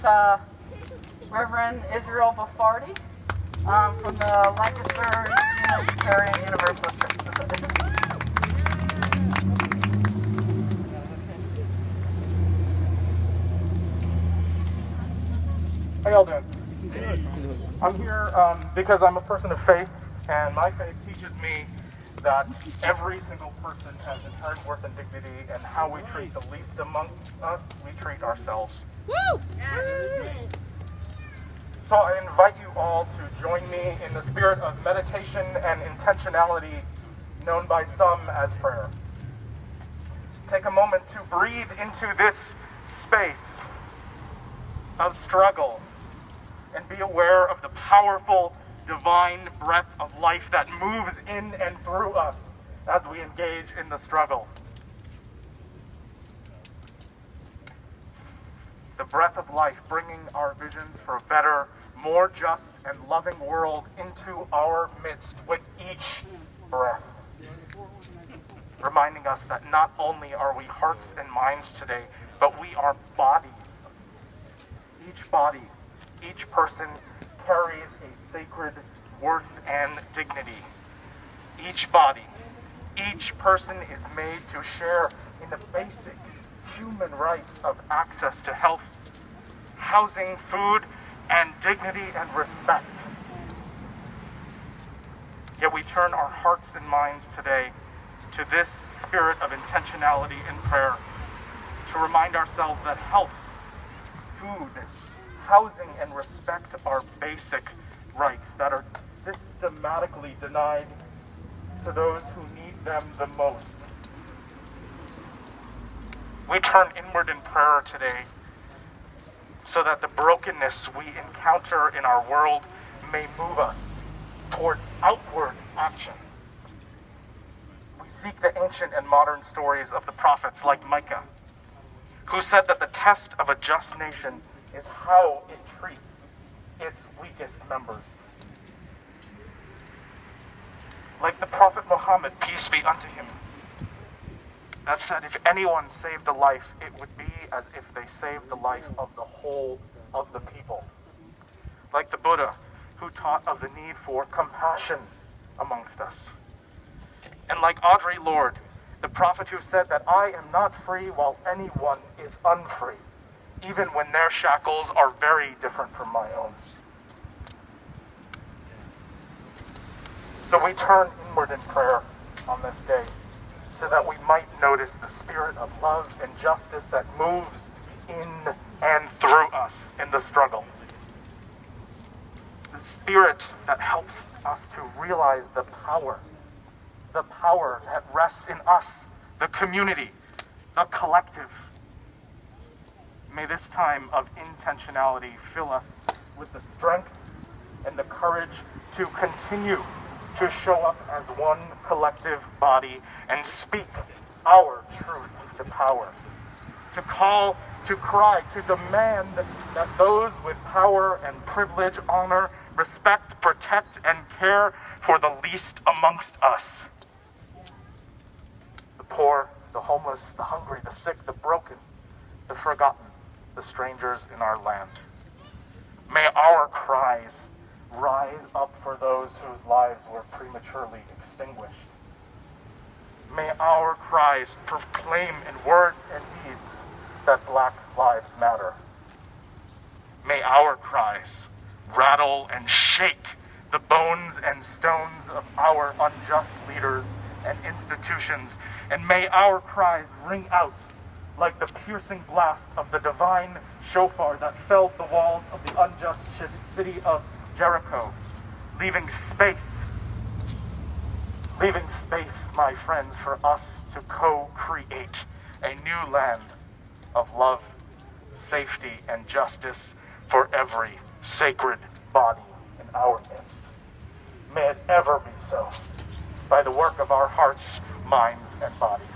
Reverend Israel Buffardi from the Lancaster Unitarian Universalist Church. How y'all doing? Good. I'm here because I'm a person of faith, and my faith teaches me that every single person has inherent worth and dignity, and how we treat the least among us, we treat ourselves. Woo! So I invite you all to join me in the spirit of meditation and intentionality, known by some as prayer. Take a moment to breathe into this space of struggle and be aware of the powerful divine breath of life that moves in and through us as we engage in the struggle. The breath of life bringing our visions for a better, more just and loving world into our midst with each breath. Reminding us that not only are we hearts and minds today, but we are bodies. Each body, each person carries a sacred worth and dignity. Each body, each person is made to share in the basic human rights of access to health, housing, food, and dignity and respect. Yet we turn our hearts and minds today to this spirit of intentionality and prayer to remind ourselves that health, food, housing, and respect are basic rights that are systematically denied to those who need them the most. We turn inward in prayer today so that the brokenness we encounter in our world may move us towards outward action. We seek the ancient and modern stories of the prophets like Micah, who said that the test of a just nation is how it treats its weakest members. Like the Prophet Muhammad, peace be unto him, that said, if anyone saved a life, it would be as if they saved the life of the whole of the people. Like the Buddha, who taught of the need for compassion amongst us. And like Audre Lorde, the prophet who said that I am not free while anyone is unfree, even when their shackles are very different from my own. So we turn inward in prayer on this day, so that we might notice the spirit of love and justice that moves in and through us in the struggle. The spirit that helps us to realize the power that rests in us, the community, the collective. May this time of intentionality fill us with the strength and the courage to continue to show up as one collective body and speak our truth to power, to call, to cry, to demand that those with power and privilege honor, respect, protect, and care for the least amongst us. The poor, the homeless, the hungry, the sick, the broken, the forgotten, the strangers in our land. May our cries rise up for those whose lives were prematurely extinguished. May our cries proclaim in words and deeds that Black lives matter. May our cries rattle and shake the bones and stones of our unjust leaders and institutions, and may our cries ring out like the piercing blast of the divine shofar that felled the walls of the unjust city of Jericho, leaving space, my friends, for us to co-create a new land of love, safety, and justice for every sacred body in our midst. May it ever be so, by the work of our hearts, minds, and bodies.